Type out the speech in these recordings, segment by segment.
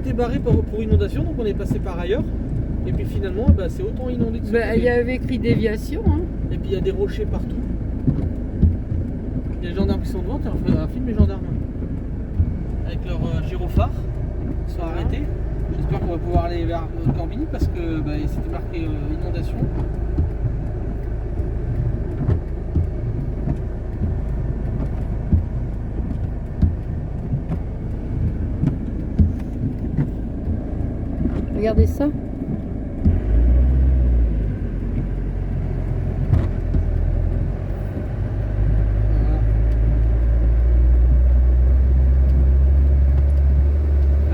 s'était barré pour inondation, donc on est passé par ailleurs. Et puis finalement, bah, c'est autant inondé que ce Bah, il y avait écrit déviation. Hein. Et puis il y a des rochers partout. Il y a les gendarmes qui sont devant, tiens, on fait un film les gendarmes. Avec leur gyrophare, ils sont arrêtés. J'espère qu'on va pouvoir aller vers Corbigny parce que bah, c'était marqué inondation. Regardez ça.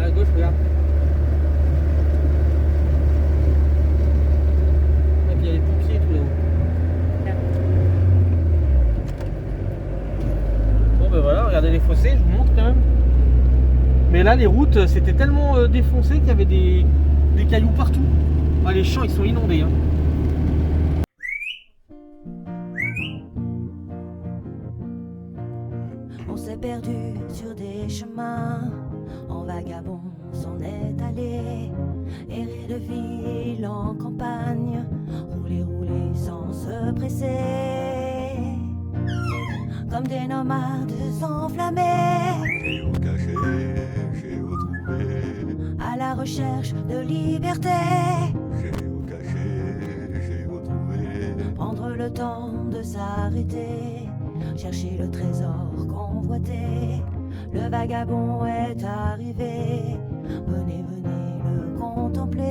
À gauche, regarde. Et puis il y a les pompiers tout là-haut. Bon ben voilà, regardez les fossés, je vous montre quand même. Mais là les routes c'était tellement défoncé qu'il y avait des cailloux partout. Ah, les champs ils sont inondés. Hein. On s'est perdu sur des chemins, en vagabond s'en est allé, errer de ville en campagne, rouler, rouler sans se presser, comme des nomades enflammés, Géocaché, géotrouvé, à la recherche de liberté, géocaché, géotrouvé, prendre le temps de s'arrêter, chercher le trésor convoité. Le vagabond est arrivé, venez, venez le contempler.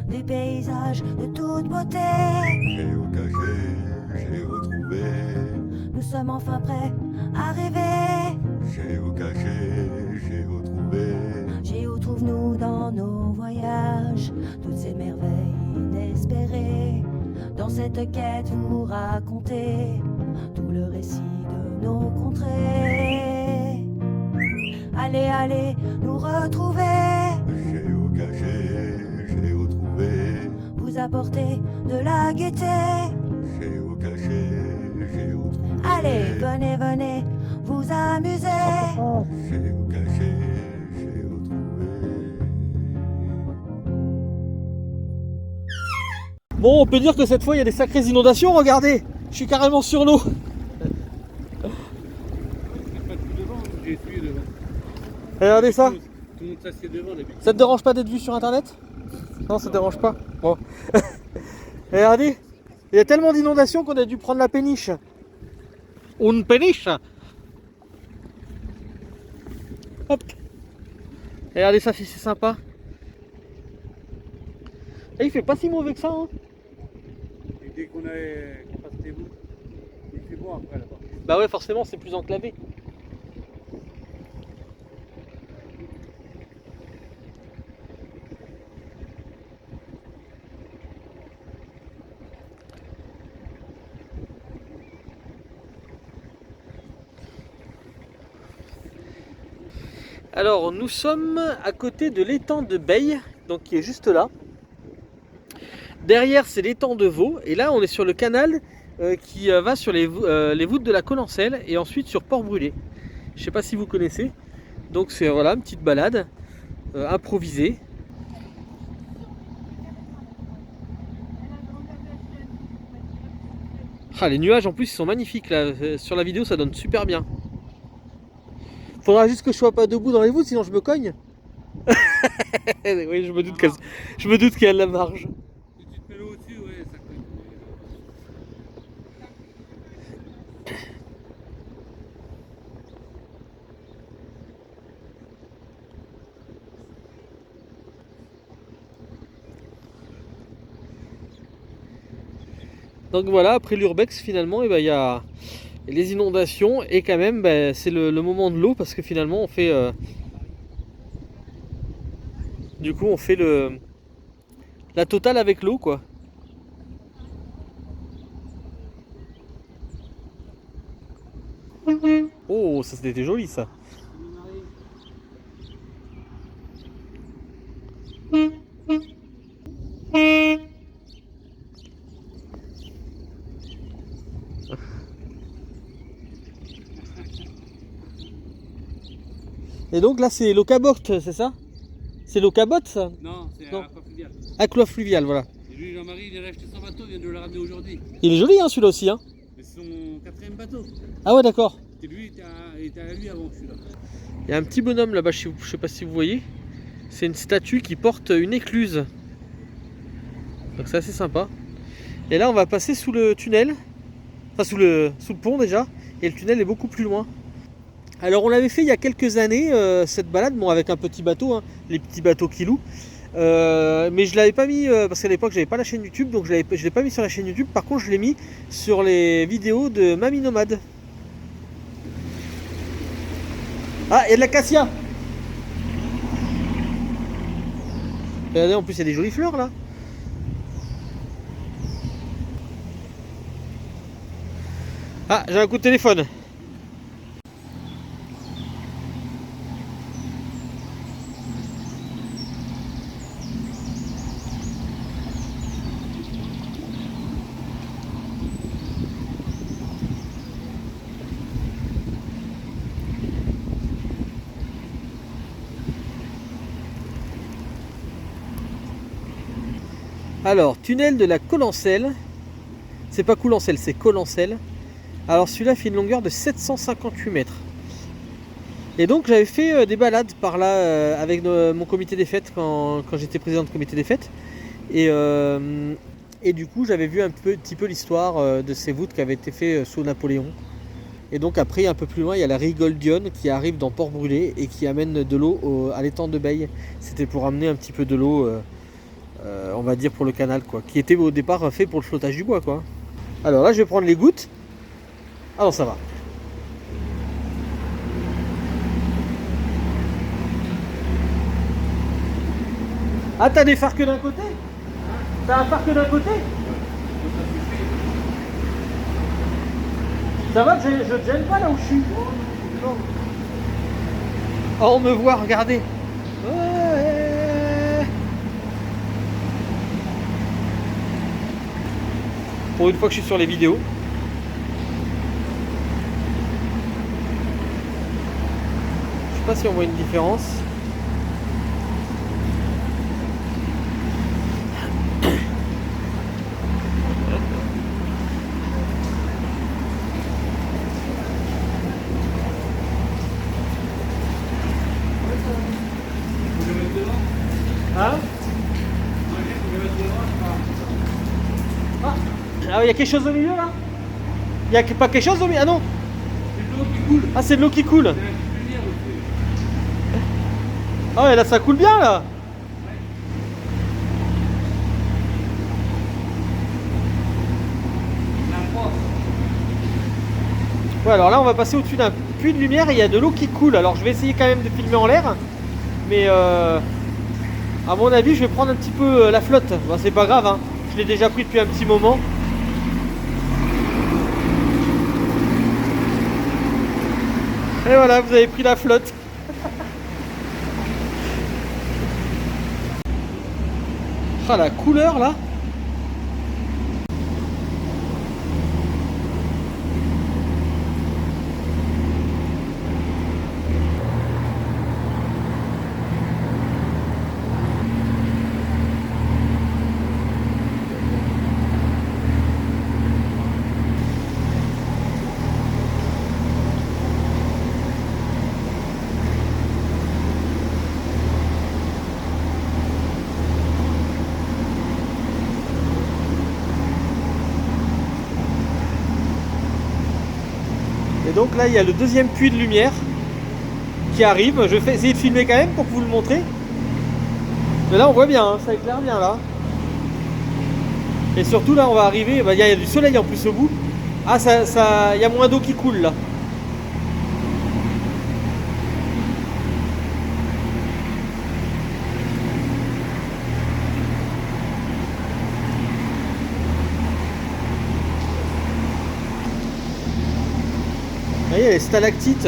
Des paysages de toute beauté, géocaché, géotrouvé, nous sommes enfin prêts à rêver. géocaché, géotrouvé, Géo trouve-nous dans nos voyages, toutes ces merveilles inespérées. Dans cette quête vous racontez tout le récit de nos contrées. Allez, allez, nous retrouver, géocaché, géotrouvé, vous apporter de la gaieté. géocaché, géotrouvé, Allez, venez, venez, vous amuser. géocaché, géotrouvé. Bon, on peut dire que cette fois il y a des sacrées inondations, regardez, je suis carrément sur l'eau. Regardez ça. Tout le monde s'assied devant, les Ça te dérange pas d'être vu sur internet? Non, ça te dérange pas. Bon. Regardez, il y a tellement d'inondations qu'on a dû prendre la péniche. Une péniche. Hop. Regardez ça si c'est sympa. Et il fait pas si mauvais que ça. Hein. Et dès qu'on passe tes bouts, il fait bon après là-bas. Bah ouais, forcément, c'est plus enclavé. Alors, nous sommes à côté de l'étang de Beille, donc qui est juste là. Derrière, c'est l'étang de Vaux, et là, on est sur le canal qui va sur les voûtes de la Collencelle et ensuite sur Port-Brûlé. Je ne sais pas si vous connaissez. Donc, c'est voilà, une petite balade improvisée. Ah, les nuages en plus, ils sont magnifiques là. Sur la vidéo, ça donne super bien. Faudra juste que je sois pas debout dans les voûtes, sinon je me cogne. Oui, je me doute qu'il y a de la marge. Si tu te mets l'eau au-dessus, ouais, ça cogne. Donc voilà, après l'urbex finalement, il y a les inondations et quand même c'est le moment de l'eau parce que finalement on fait du coup on fait la totale avec l'eau quoi. Oh, ça c'était joli ça. Et donc là c'est l'Ocabote, c'est ça? C'est l'Ocabote ça? Non, c'est Non. Aquafluvial. Aqua fluvial, voilà. Et lui, Jean-Marie, il vient acheter son bateau, il vient de le ramener aujourd'hui. Il est joli hein, celui-là aussi hein. C'est son 4e bateau. Ah ouais d'accord. Et lui, il était à lui avant celui-là. Il y a un petit bonhomme là-bas, je sais pas si vous voyez. C'est une statue qui porte une écluse. Donc c'est assez sympa. Et là on va passer sous le tunnel. Enfin sous le pont déjà. Et le tunnel est beaucoup plus loin. Alors on l'avait fait il y a quelques années, cette balade, bon avec un petit bateau, hein, les petits bateaux qui louent. Mais je l'avais pas mis, parce qu'à l'époque j'avais pas la chaîne YouTube, donc je l'ai pas mis sur la chaîne YouTube. Par contre je l'ai mis sur les vidéos de Mamie Nomade. Ah, il y a de l'acacia. Regardez, en plus il y a des jolies fleurs là. Ah, j'ai un coup de téléphone. Alors, tunnel de la Colancelle. C'est pas Coulencelle, c'est Colancelle. Alors celui-là fait une longueur de 758 mètres. Et donc j'avais fait des balades par là avec mon comité des fêtes quand j'étais président de comité des fêtes. Et du coup j'avais vu un petit peu l'histoire de ces voûtes qui avaient été faites sous Napoléon. Et donc après un peu plus loin il y a la Rigoldione qui arrive dans Port-Brûlé et qui amène de l'eau à l'étang de Beille. C'était pour amener un petit peu de l'eau, on va dire pour le canal quoi, qui était au départ fait pour le flottage du bois quoi. Alors là je vais prendre les gouttes. Ah non ça va. Ah t'as des phares que d'un côté? T'as un phare que d'un côté? Ça va, je te gêne pas là où je suis. Non. Oh on me voit, regardez. Ouais. Pour une fois que je suis sur les vidéos. Je sais pas si on voit une différence. Hein? Ah, il y a quelque chose au milieu là? Il n'y a pas quelque chose au milieu? Ah non! C'est de l'eau qui coule. Ah, c'est de l'eau qui coule! C'est la lumière aussi. Ah ouais, là ça coule bien là! Ouais, alors là on va passer au-dessus d'un puits de lumière et il y a de l'eau qui coule. Alors je vais essayer quand même de filmer en l'air, mais à mon avis je vais prendre un petit peu la flotte. Bon, c'est pas grave, hein. Je l'ai déjà pris depuis un petit moment. Et voilà, vous avez pris la flotte. Ah la couleur là. Et donc là il y a le deuxième puits de lumière qui arrive. Je vais essayer de filmer quand même pour vous le montrer. Mais là on voit bien, hein, ça éclaire bien là. Et surtout là on va arriver, bah, il y a du soleil en plus au bout. Ah il y a moins d'eau qui coule là. Vous voyez les stalactites.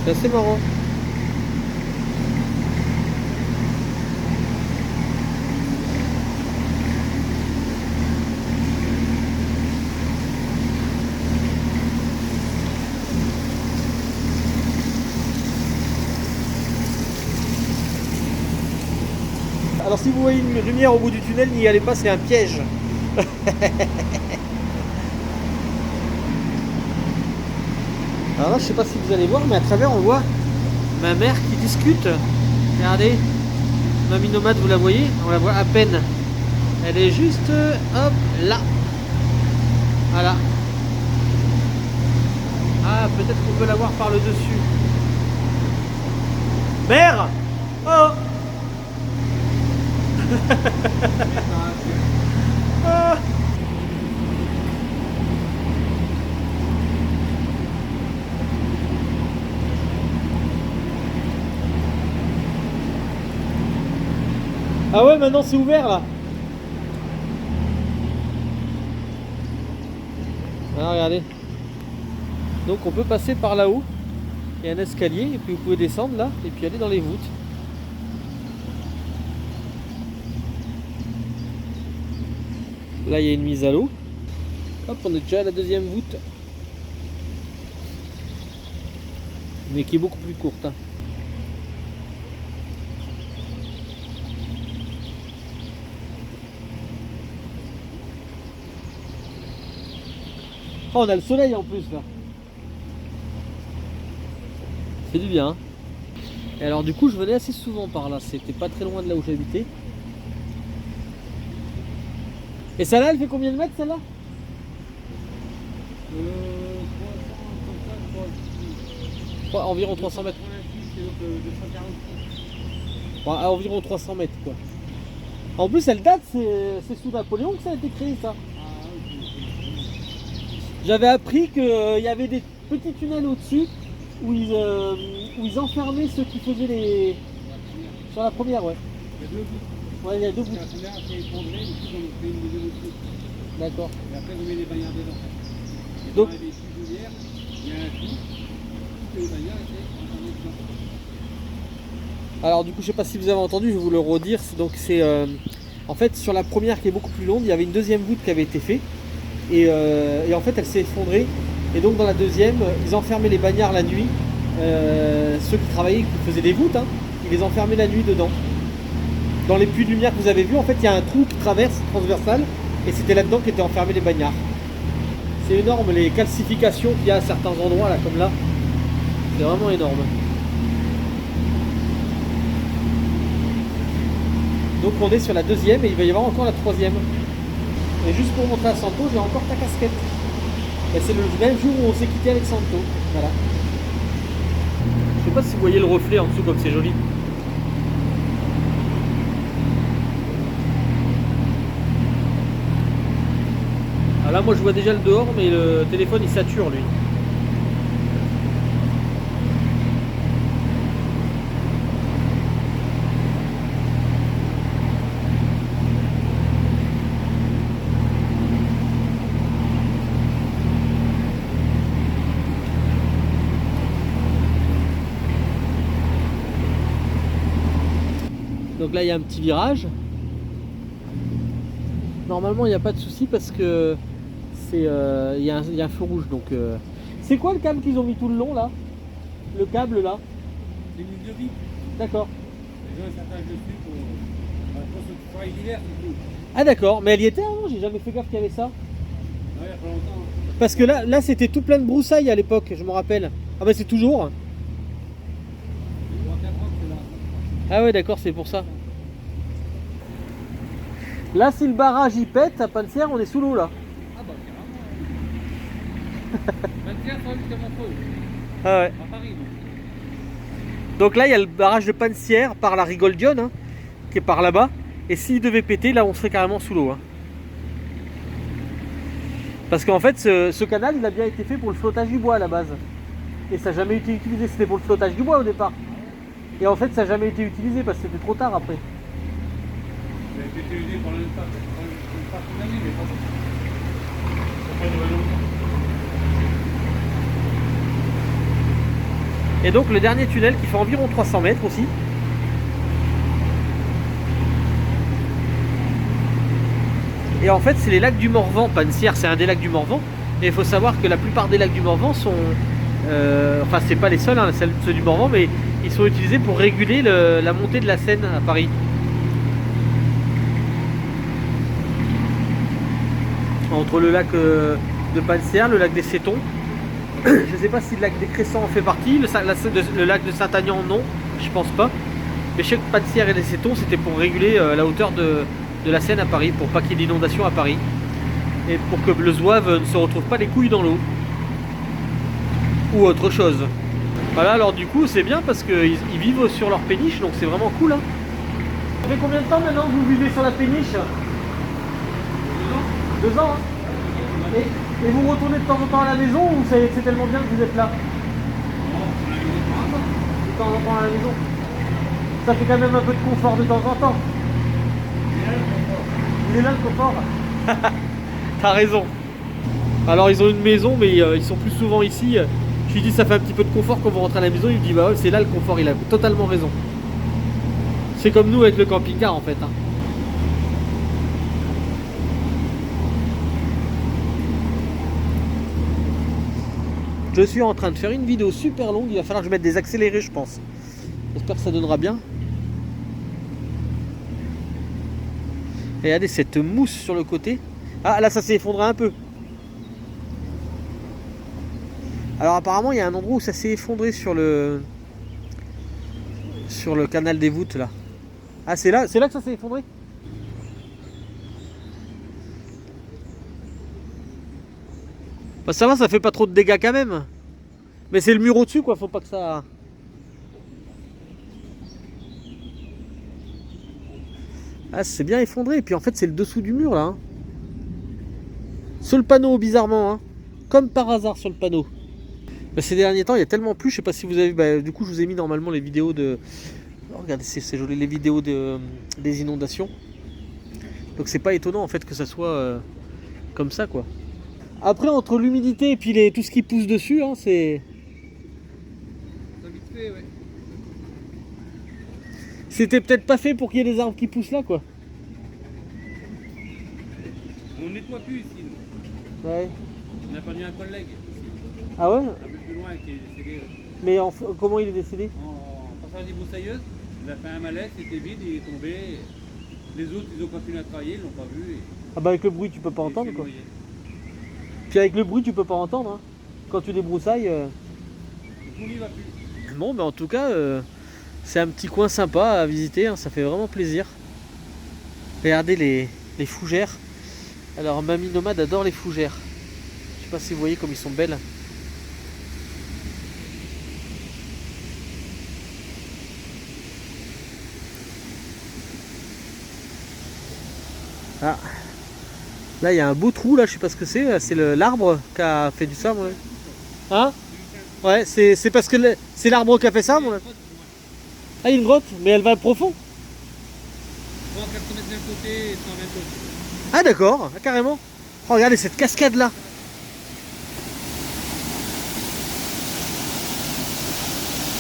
C'est assez marrant. Alors si vous voyez une lumière au bout du tunnel, n'y allez pas, c'est un piège. Alors là, je sais pas si vous allez voir, mais à travers, on voit ma mère qui discute. Regardez, Mamie Nomade, vous la voyez? On la voit à peine. Elle est juste, hop, là. Voilà. Ah, peut-être qu'on peut la voir par le dessus. Mère! Oh! Ah. Ah ouais, maintenant c'est ouvert là. Ah, regardez. Donc on peut passer par là-haut. Il y a un escalier et puis vous pouvez descendre là et puis aller dans les voûtes. Là il y a une mise à l'eau. Hop, on est déjà à la deuxième voûte. Mais qui est beaucoup plus courte. Hein. Oh, on a le soleil en plus là. C'est du bien. Hein. Et alors du coup je venais assez souvent par là. C'était pas très loin de là où j'habitais. Et celle-là, elle fait combien de mètres celle-là? Environ 300 mètres. Bon, à environ 300 mètres quoi. En plus elle date, c'est sous Napoléon que ça a été créé ça. J'avais appris qu'il y avait des petits tunnels au-dessus où ils enfermaient ceux qui faisaient les... Sur la première, ouais. Il y a deux bouts. Ouais, il y a deux bouts. La première s'est effondrée, du coup on fait une deuxième aussi. D'accord. Et après on met les bagnards dedans. Et Donc- dans les cuisinières, il y a un trou. Toutes les bagnards étaient enfermées dedans. Alors du coup je sais pas si vous avez entendu, je vais vous le redire. Donc c'est en fait sur la première qui est beaucoup plus longue, il y avait une deuxième voûte qui avait été faite. Et en fait elle s'est effondrée. Et donc dans la deuxième, ils enfermaient les bagnards la nuit. Ceux qui travaillaient, qui faisaient des voûtes, hein, ils les enfermaient la nuit dedans. Dans les puits de lumière que vous avez vus, en fait il y a un trou qui traverse transversal. Et c'était là-dedans qu'étaient enfermés les bagnards. C'est énorme les calcifications qu'il y a à certains endroits là comme là. C'est vraiment énorme. Donc on est sur la deuxième et il va y avoir encore la troisième. Et juste pour montrer à Santo, j'ai encore ta casquette. Et c'est le même jour où on s'est quitté avec Santo. Voilà. Je sais pas si vous voyez le reflet en dessous comme c'est joli. Ah là moi je vois déjà le dehors mais le téléphone il sature lui. Donc là il y a un petit virage. Normalement il n'y a pas de souci parce que c'est il y a un feu rouge donc c'est quoi le câble qu'ils ont mis tout le long là? Le câble là? C'est une ligne de vie. D'accord. Les gens s'attachent dessus pour ce travail d'hiver, c'est tout. Ah d'accord, mais elle y était avant, j'ai jamais fait gaffe qu'il y avait ça. Ouais, il y a pas longtemps. Hein. Parce que là c'était tout plein de broussailles à l'époque, je me rappelle. Ah bah c'est toujours. Il y a 4 ans que c'est là. Ah ouais d'accord, c'est pour ça. Là si le barrage il pète à Pansière, on est sous l'eau là. Ah bah carrément. 24 fois jusqu'à Montreux. Ah ouais. À Paris, donc. Donc là il y a le barrage de Pansière par la Rigoldione, hein, qui est par là-bas. Et s'il devait péter, là on serait carrément sous l'eau. Hein. Parce qu'en fait ce canal il a bien été fait pour le flottage du bois à la base. Et ça n'a jamais été utilisé, c'était pour le flottage du bois au départ. Et en fait ça n'a jamais été utilisé parce que c'était trop tard après. Ça a été utilisé pendant une partie de l'année, mais pas pour pas durer longtemps. Et donc le dernier tunnel qui fait environ 300 mètres aussi. Et en fait c'est les lacs du Morvan. Pansière c'est un des lacs du Morvan. Et il faut savoir que la plupart des lacs du Morvan sont... enfin c'est pas les seuls, hein, ceux du Morvan, mais ils sont utilisés pour réguler la montée de la Seine à Paris. entre le lac de Pansière, le lac des Cétons. Je ne sais pas si le lac des Cressants en fait partie, le lac de Saint-Agnan non, je pense pas. Mais je sais que Pansière et les Cétons c'était pour réguler la hauteur de la Seine à Paris, pour pas qu'il y ait d'inondation à Paris. Et pour que le zouave ne se retrouve pas les couilles dans l'eau. Ou autre chose. Voilà, alors du coup c'est bien parce qu'ils vivent sur leur péniche, donc c'est vraiment cool. Hein. Ça fait combien de temps maintenant que vous vivez sur la péniche? 2 ans. Hein. Et vous retournez de temps en temps à la maison ou c'est tellement bien que vous êtes là? De temps en temps à la maison. Ça fait quand même un peu de confort de temps en temps. Il est là le confort. T'as raison. Alors ils ont une maison mais ils sont plus souvent ici. Je lui dis ça fait un petit peu de confort quand vous rentrez à la maison. Il me dit bah ouais, c'est là le confort, il a totalement raison. C'est comme nous avec le camping-car en fait. Hein. Je suis en train de faire une vidéo super longue, il va falloir que je mette des accélérés je pense. J'espère que ça donnera bien. Et regardez cette mousse sur le côté. Ah là ça s'est effondré un peu. Alors apparemment il y a un endroit où ça s'est effondré sur le canal des voûtes là. Ah c'est là que ça s'est effondré. Bah ça va, ça fait pas trop de dégâts quand même. Mais c'est le mur au-dessus quoi, faut pas que ça... Ah c'est bien effondré, et puis en fait c'est le dessous du mur là. Hein. Sur le panneau bizarrement, hein. Comme par hasard sur le panneau. Bah, ces derniers temps il y a tellement plu, je sais pas si vous avez... Bah, du coup je vous ai mis normalement les vidéos de... Oh, regardez c'est joli, les vidéos des inondations. Donc c'est pas étonnant en fait que ça soit comme ça quoi. Après entre l'humidité et puis tout ce qui pousse dessus, hein, c'est... C'était peut-être pas fait pour qu'il y ait des arbres qui poussent là quoi. On nettoie plus ici. Nous. Ouais. On a perdu un collègue. Ah ouais? Un peu plus loin qui est décédé. Mais comment il est décédé? En passant des broussailleuses, il a fait un malaise, c'était vide, il est tombé. Les autres ils ont continué à travailler, ils l'ont pas vu. Ah bah avec le bruit tu peux pas entendre quoi. Puis avec le bruit tu peux pas entendre. Hein. Quand tu débroussailles. On n'y va plus. Bon bah en tout cas c'est un petit coin sympa à visiter, hein, ça fait vraiment plaisir. Regardez les fougères. Alors Mamie Nomade adore les fougères. Je sais pas si vous voyez comme ils sont belles. Ah. Là il y a un beau trou là, je sais pas ce que c'est l'arbre qui a fait du ça mon avis. Hein? Ouais, c'est parce que c'est l'arbre qui a fait ça mon avis. Ah il y a une grotte, mais elle va profond. 300 mètres d'un côté et 120 de l'autre. Ah d'accord, ah, carrément. Oh, regardez cette cascade là.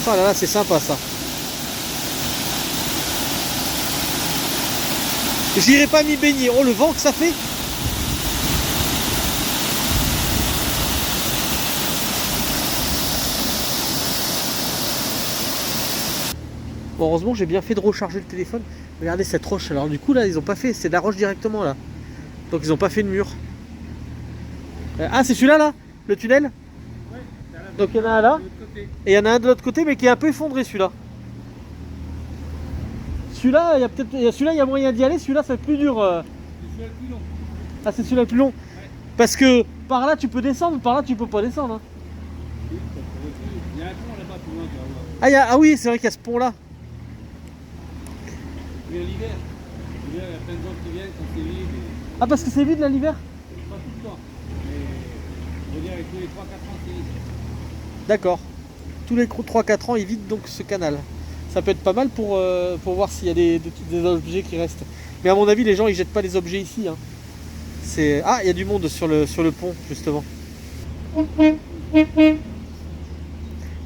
Oh là là, c'est sympa ça. J'irai pas m'y baigner. Oh le vent que ça fait. Bon, heureusement j'ai bien fait de recharger le téléphone. Regardez cette roche. Alors du coup là ils ont pas fait, c'est de la roche directement là. Donc ils ont pas fait de mur. Ah c'est celui-là là, le tunnel. Ouais, donc il y en a un là. Et il y en a un de l'autre côté mais qui est un peu effondré celui-là. Celui-là, il y a peut-être. Celui-là il y a moyen d'y aller, celui-là ça va être plus dur. C'est celui-là le plus long. Ah c'est celui-là le plus long. Ouais. Parce que par là tu peux descendre, par là tu peux pas descendre. Hein. Il y a un pont là-bas plus loin, tu vas voir. Ah oui c'est vrai qu'il y a ce pont là. Mais l'hiver, il y a plein de gens qui viennent quand c'est vide. Ah parce que c'est vide là l'hiver? Pas tout le temps. Mais je veux dire, avec tous les 3-4 ans, c'est vide. D'accord. Tous les 3-4 ans ils vident donc ce canal. Ça peut être pas mal pour voir s'il y a des objets qui restent. Mais à mon avis les gens ils jettent pas les objets ici. Hein. Ah il y a du monde sur le pont justement.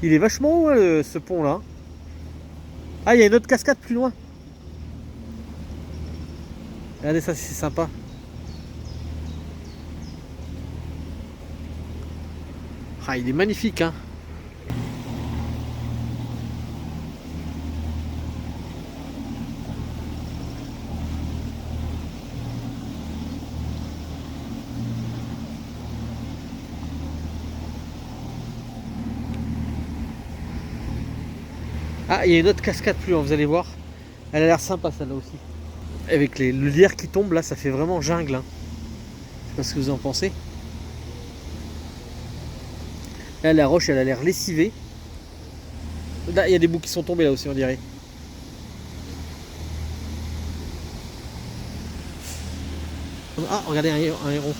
Il est vachement haut hein, ce pont là. Ah il y a une autre cascade plus loin. Regardez ça, c'est sympa. Ah, il est magnifique, hein. Ah, il y a une autre cascade plus loin, vous allez voir. Elle a l'air sympa celle-là aussi. Avec le lierre qui tombe là, ça fait vraiment jungle. Hein. Je sais pas ce que vous en pensez. Là, la roche, elle a l'air lessivée. Là, il y a des bouts qui sont tombés là aussi, on dirait. Ah, regardez un héron.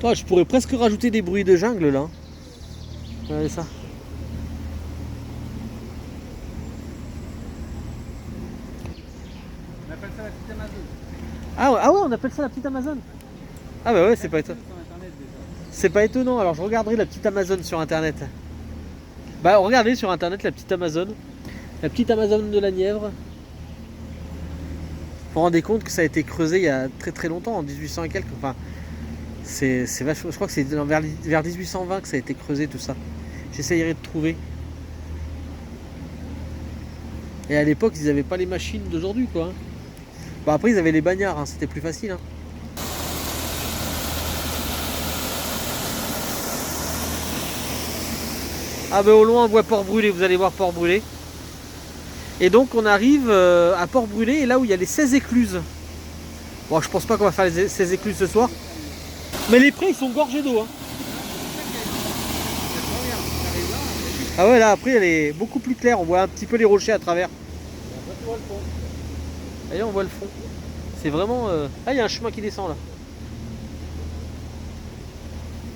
Oh, je pourrais presque rajouter des bruits de jungle là. Regardez ça. On appelle ça la petite Amazon. Ah ouais, on appelle ça la petite Amazon. Ah bah ouais, c'est pas étonnant. Sur internet déjà. C'est pas étonnant, alors je regarderai la petite Amazon sur internet. Bah regardez sur internet la petite Amazon. La petite Amazon de la Nièvre. Vous vous rendez compte que ça a été creusé il y a très très longtemps, en 1800 et quelques. Enfin, c'est vachement. Je crois que c'est vers 1820 que ça a été creusé tout ça. J'essayerai de trouver. Et à l'époque, ils n'avaient pas les machines d'aujourd'hui quoi. Hein. Bon après ils avaient les bagnards, hein, c'était plus facile. Hein. Ah ben au loin on voit Port-Brûlé, vous allez voir Port-Brûlé. Et donc on arrive à Port-Brûlé et là où il y a les 16 écluses. Bon je pense pas qu'on va faire les 16 écluses ce soir. Mais les prés ils sont gorgés d'eau. Hein. Ah ouais là après elle est beaucoup plus claire, on voit un petit peu les rochers à travers. Et là on voit le fond. C'est vraiment... Ah il y a un chemin qui descend là.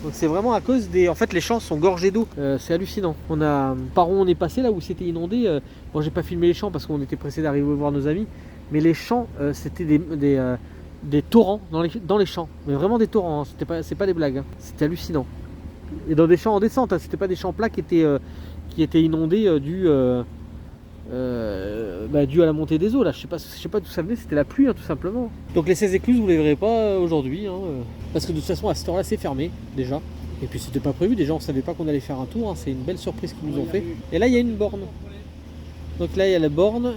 Donc c'est vraiment à cause des... En fait les champs sont gorgés d'eau. C'est hallucinant. On a... Par où on est passé là où c'était inondé. Bon j'ai pas filmé les champs parce qu'on était pressé d'arriver voir nos amis. Mais les champs c'était des torrents dans les champs. Mais vraiment des torrents. Hein. C'est pas des blagues. Hein. C'était hallucinant. Et dans des champs en descente. Hein. C'était pas des champs plats qui étaient inondés dû à la montée des eaux. Là. Je sais pas d'où ça venait. C'était la pluie hein, tout simplement. Donc les 16 écluses vous les verrez pas aujourd'hui. Hein, parce que de toute façon à cette heure là c'est fermé déjà. Et puis c'était pas prévu. Déjà on savait pas qu'on allait faire un tour. Hein. C'est une belle surprise qu'ils nous ont fait. Et là il y a une borne. Donc là il y a la borne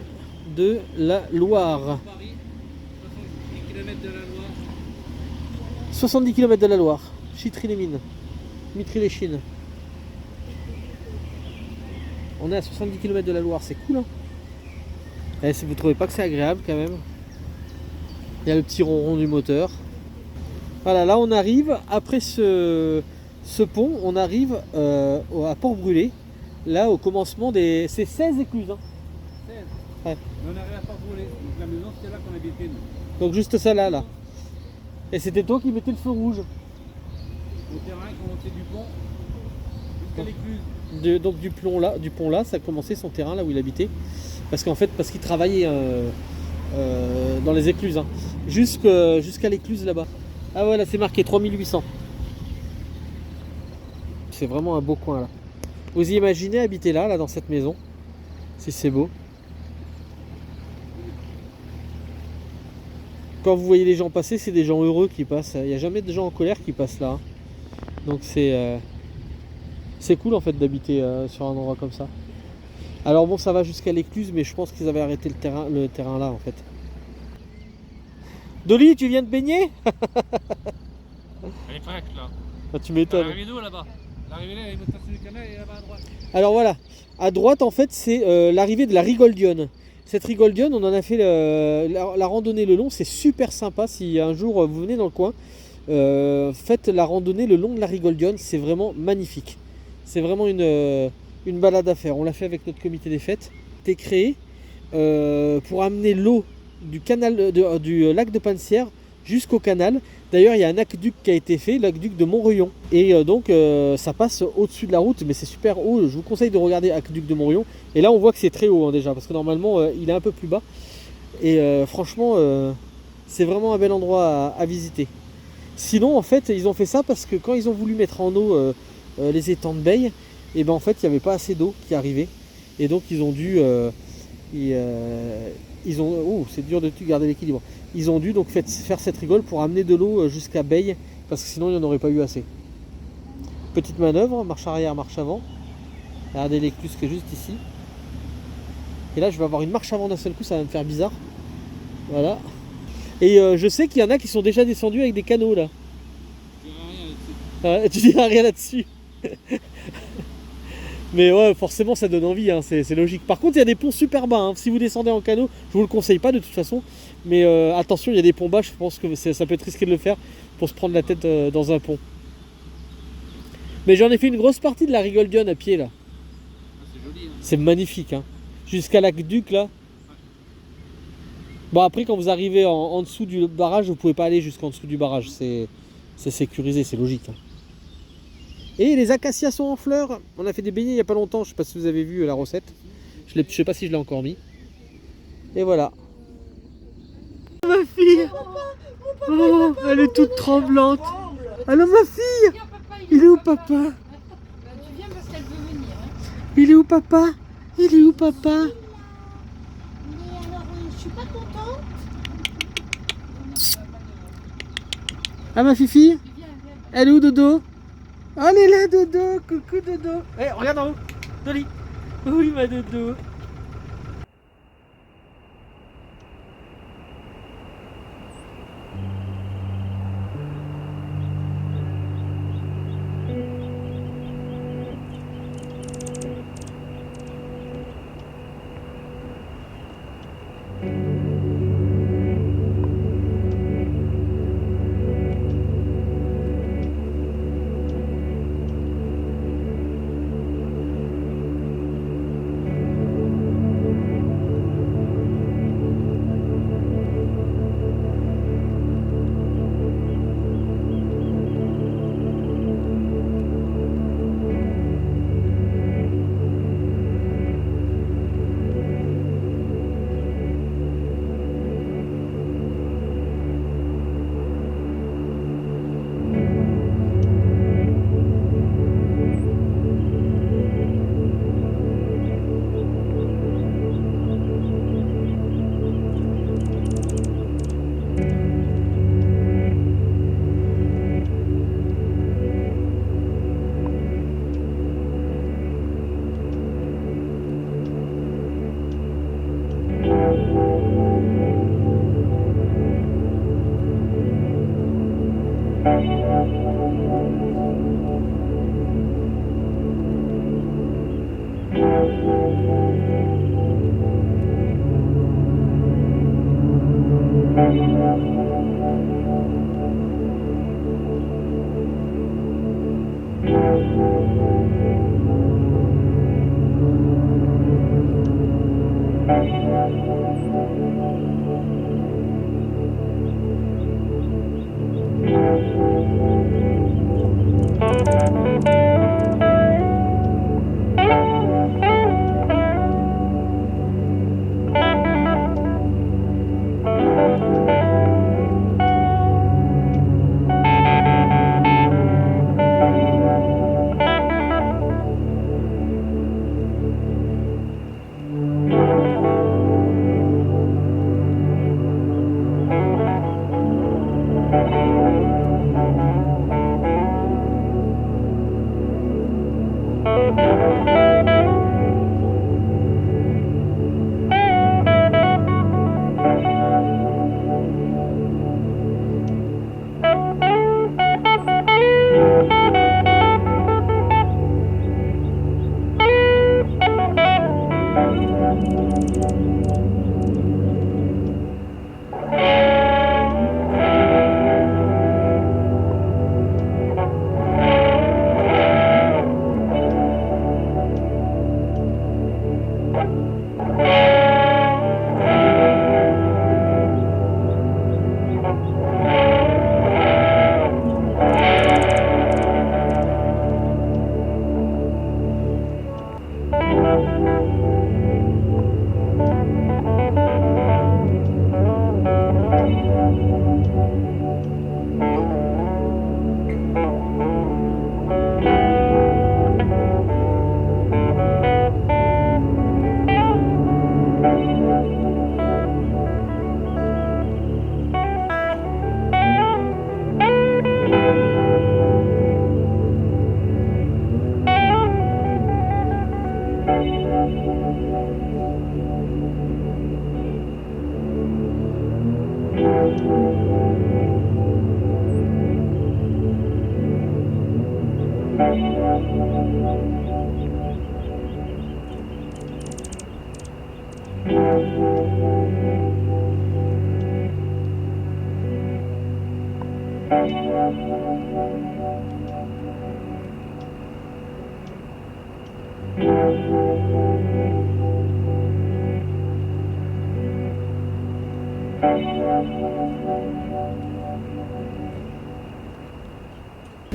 de la Loire. 70 km de la Loire. Chitry-les-Mines. Mitry-les-Chines. On est à 70 km de la Loire, c'est cool hein. Et vous trouvez pas que c'est agréable quand même? Il y a le petit ronron du moteur. Voilà, là on arrive, après ce pont, on arrive à Port-Brûlé. Là au commencement des... C'est 16 écluses hein. 16. Ouais. On arrive à Port-Brûlé. Donc la maison c'était là qu'on habitait nous. Donc juste ça là. Et c'était toi qui mettais le feu rouge. Au terrain qui montait du pont jusqu'à l'écluse. Donc du pont là, ça commençait son terrain là où il habitait. Parce qu'il travaillait dans les écluses. Hein. Jusqu'à l'écluse là-bas. Ah voilà, c'est marqué 3800. C'est vraiment un beau coin là. Vous imaginez habiter là dans cette maison? Si c'est beau. Quand vous voyez les gens passer, c'est des gens heureux qui passent. Il n'y a jamais de gens en colère qui passent là. Donc c'est cool en fait d'habiter sur un endroit comme ça. Alors bon, ça va jusqu'à l'écluse, mais je pense qu'ils avaient arrêté le terrain là en fait. Dolly, tu viens de baigner? Elle est prête là. Ah, tu m'étonnes. L'arrivée d'eau là-bas. L'arrivée là, il monte sur le canal et là-bas à droite. Alors voilà, à droite en fait c'est l'arrivée de la Rigoldione. Cette Rigoldione, on en a fait la randonnée le long, c'est super sympa. Si un jour vous venez dans le coin, faites la randonnée le long de la Rigoldione, c'est vraiment magnifique. C'est vraiment une balade à faire. On l'a fait avec notre comité des fêtes. C'était créé pour amener l'eau du canal du lac de Pansière jusqu'au canal. D'ailleurs, il y a un aqueduc qui a été fait, l'aqueduc de Montreuil. Et donc, ça passe au-dessus de la route, mais c'est super haut. Je vous conseille de regarder l'aqueduc de Montreuil. Et là, on voit que c'est très haut hein, déjà, parce que normalement, il est un peu plus bas. Et franchement, c'est vraiment un bel endroit à visiter. Sinon, en fait, ils ont fait ça parce que quand ils ont voulu mettre en eau les étangs de Beille, et ben en fait, il n'y avait pas assez d'eau qui arrivait. Et donc, ils ont dû... c'est dur de garder l'équilibre. Ils ont dû donc faire cette rigole pour amener de l'eau jusqu'à Beille, parce que sinon il n'y en aurait pas eu assez. Petite manœuvre, marche arrière, marche avant. Regardez l'écluse qui est juste ici. Et là, je vais avoir une marche avant d'un seul coup, ça va me faire bizarre. Voilà. Et je sais qu'il y en a qui sont déjà descendus avec des canots là. Tu diras rien là-dessus. Mais ouais, forcément, ça donne envie, hein, c'est logique. Par contre, il y a des ponts super bas. Hein. Si vous descendez en canot, je vous le conseille pas de toute façon. Mais attention, il y a des ponts bas. Je pense que ça peut être risqué de le faire pour se prendre la tête dans un pont. Mais j'en ai fait une grosse partie de la Rigoldion à pied là. C'est joli. Hein. C'est magnifique. Hein. Jusqu'à l'Aqueduc là. Bon, après, quand vous arrivez en dessous du barrage, vous pouvez pas aller jusqu'en dessous du barrage. C'est sécurisé, c'est logique. Hein. Et les acacias sont en fleurs. On a fait des beignets il n'y a pas longtemps. Je sais pas si vous avez vu la recette. Je sais pas si je l'ai encore mis. Et voilà. Ma fille. Oh, elle est toute tremblante. Alors ma fille. Viens, papa, Il est où papa? Tu viens parce qu'elle veut venir. Hein. Il est où papa? Il est où papa? Mais alors, je suis pas contente. Ah ma fifi? Elle est où Dodo? Oh, elle est là Dodo. Coucou Dodo. Eh, regarde en haut. Dolly. Oui ma Dodo.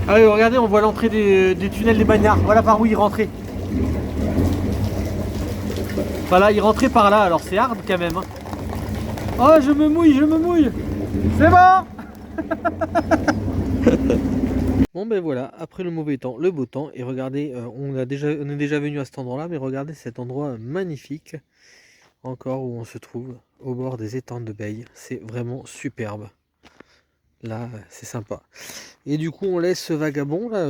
Ah oui, regardez, on voit l'entrée du tunnel des Bagnards. Voilà par où il rentrait. Voilà, il rentrait par là, alors c'est hard quand même. Hein. Oh, je me mouille, je me mouille. C'est bon. Bon ben voilà, après le mauvais temps, le beau temps. Et regardez, on est déjà venu à cet endroit-là, mais regardez cet endroit magnifique. Encore où on se trouve, au bord des étangs de Beille. C'est vraiment superbe. Là, c'est sympa. Et du coup, on laisse ce vagabond là.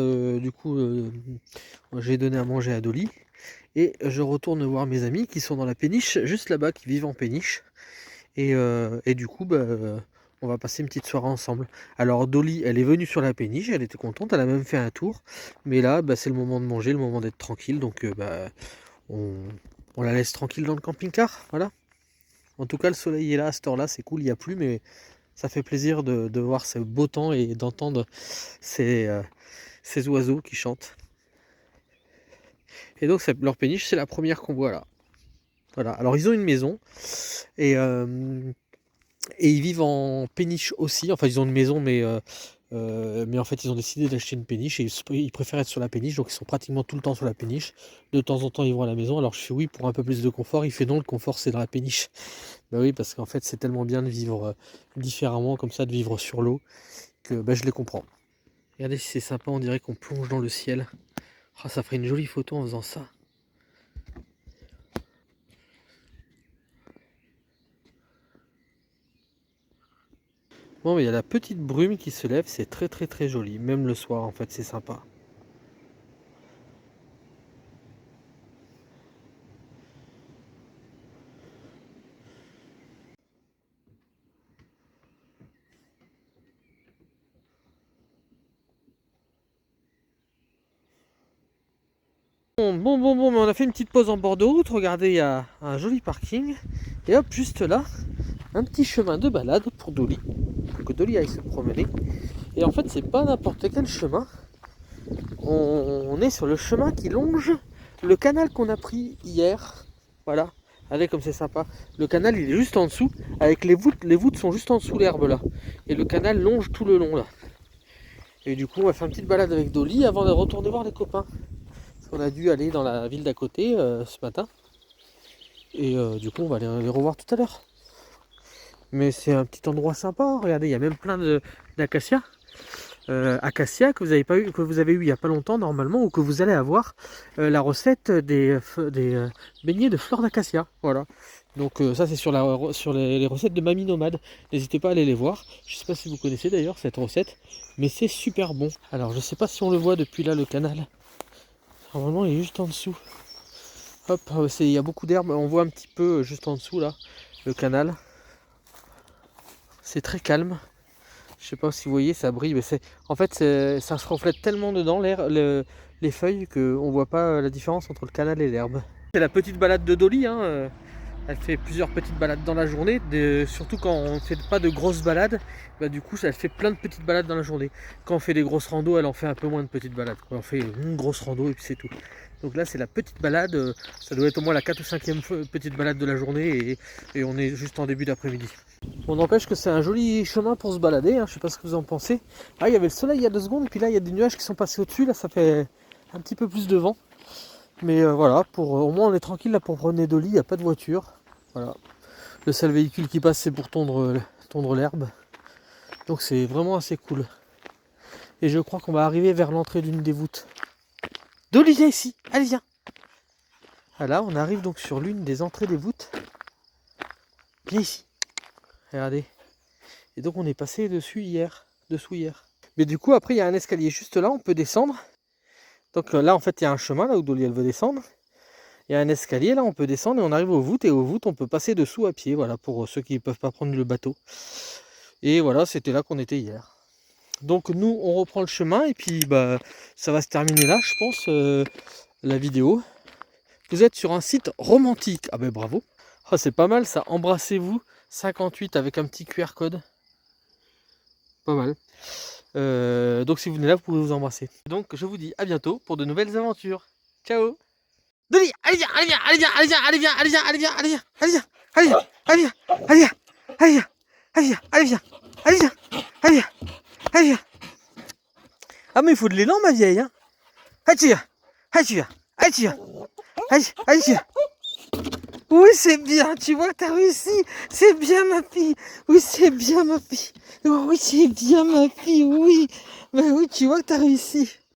J'ai donné à manger à Dolly. Et je retourne voir mes amis qui sont dans la péniche, juste là-bas, qui vivent en péniche. Et du coup, on va passer une petite soirée ensemble. Alors Dolly, elle est venue sur la péniche, elle était contente, elle a même fait un tour. Mais là, c'est le moment de manger, le moment d'être tranquille. Donc on la laisse tranquille dans le camping-car. Voilà. En tout cas, le soleil est là à cette heure-là, c'est cool, il n'y a plus, mais ça fait plaisir de voir ce beau temps et d'entendre ces oiseaux qui chantent. Et donc leur péniche, c'est la première qu'on voit là. Voilà. Alors ils ont une maison et ils vivent en péniche aussi. Enfin, ils ont une maison, mais en fait, ils ont décidé d'acheter une péniche et ils préfèrent être sur la péniche, donc ils sont pratiquement tout le temps sur la péniche. De temps en temps, ils vont à la maison. Alors je fais oui pour un peu plus de confort. Il fait non, le confort c'est dans la péniche. Bah oui, parce qu'en fait, c'est tellement bien de vivre différemment, comme ça, de vivre sur l'eau, que je les comprends. Regardez si c'est sympa, on dirait qu'on plonge dans le ciel. Oh, ça ferait une jolie photo en faisant ça. Bon, mais il y a la petite brume qui se lève, c'est très très très joli. Même le soir, en fait, c'est sympa. Bon, mais on a fait une petite pause en bord de route. Regardez, il y a un joli parking. Et hop, juste là, un petit chemin de balade pour Dolly. Pour que Dolly aille se promener. Et en fait, c'est pas n'importe quel chemin. On est sur le chemin qui longe le canal qu'on a pris hier. Voilà. Allez, comme c'est sympa. Le canal, il est juste en dessous. Avec les voûtes. Les voûtes sont juste en dessous l'herbe là. Et le canal longe tout le long là. Et du coup, on va faire une petite balade avec Dolly avant de retourner voir les copains. On a dû aller dans la ville d'à côté ce matin. Et du coup, on va les revoir tout à l'heure. Mais c'est un petit endroit sympa. Regardez, il y a même plein d'acacias. Acacia que vous avez eu il n'y a pas longtemps normalement, ou que vous allez avoir la recette des beignets de fleurs d'acacia. Voilà. Donc ça c'est sur les recettes de Mamie Nomade. N'hésitez pas à aller les voir. Je ne sais pas si vous connaissez d'ailleurs cette recette, mais c'est super bon. Alors je ne sais pas si on le voit depuis là le canal. Normalement il est juste en dessous. Hop, il y a beaucoup d'herbes. On voit un petit peu juste en dessous là le canal. C'est très calme. Je sais pas si vous voyez, ça brille, mais en fait ça se reflète tellement dedans les feuilles qu'on voit pas la différence entre le canal et l'herbe. C'est la petite balade de Dolly, hein. Elle fait plusieurs petites balades dans la journée, surtout quand on ne fait pas de grosses balades, du coup elle fait plein de petites balades dans la journée. Quand on fait des grosses randos, elle en fait un peu moins de petites balades. On fait une grosse rando et puis c'est tout. Donc là c'est la petite balade, ça doit être au moins la 4e ou 5e petite balade de la journée et on est juste en début d'après-midi. On n'empêche que c'est un joli chemin pour se balader, hein. Je sais pas ce que vous en pensez. Ah, il y avait le soleil il y a 2 secondes, puis là il y a des nuages qui sont passés au-dessus, là ça fait un petit peu plus de vent. Mais voilà, au moins on est tranquille là pour promener Dolly, il n'y a pas de voiture. Voilà. Le seul véhicule qui passe c'est pour tondre l'herbe. Donc c'est vraiment assez cool. Et je crois qu'on va arriver vers l'entrée d'une des voûtes. Dolly, viens ici, allez viens. Ah là, on arrive donc sur l'une des entrées des voûtes. Viens ici. Regardez. Et donc on est passé dessous hier. Mais du coup après il y a un escalier juste là, on peut descendre. Donc là en fait il y a un chemin là où Dolly elle veut descendre. Il y a un escalier là, on peut descendre et on arrive aux voûtes. Et aux voûtes, on peut passer dessous à pied, voilà, pour ceux qui ne peuvent pas prendre le bateau. Et voilà, c'était là qu'on était hier. Donc nous, on reprend le chemin et puis bah, ça va se terminer là, je pense, la vidéo. Vous êtes sur un site romantique. Ah ben bravo. Oh, c'est pas mal ça. Embrassez-vous 58 avec un petit QR code. Pas mal. Donc si vous venez là, vous pouvez vous embrasser. Donc je vous dis à bientôt pour de nouvelles aventures. Ciao. Dolly, allez viens, allez viens, allez viens, allez viens, allez viens, allez viens, allez viens, allez viens, allez viens, allez viens, allez viens, allez viens, allez viens, allez viens, allez viens, allez viens, allez viens. Ah mais il faut de l'élan ma vieille hein. Allez tu viens, allez tu viens, allez tu viens, allez, allez tu viens. Oui c'est bien, tu vois t'as réussi, c'est bien ma fille, oui c'est bien ma fille, oui c'est bien ma fille, oui, mais oui tu vois que t'as réussi.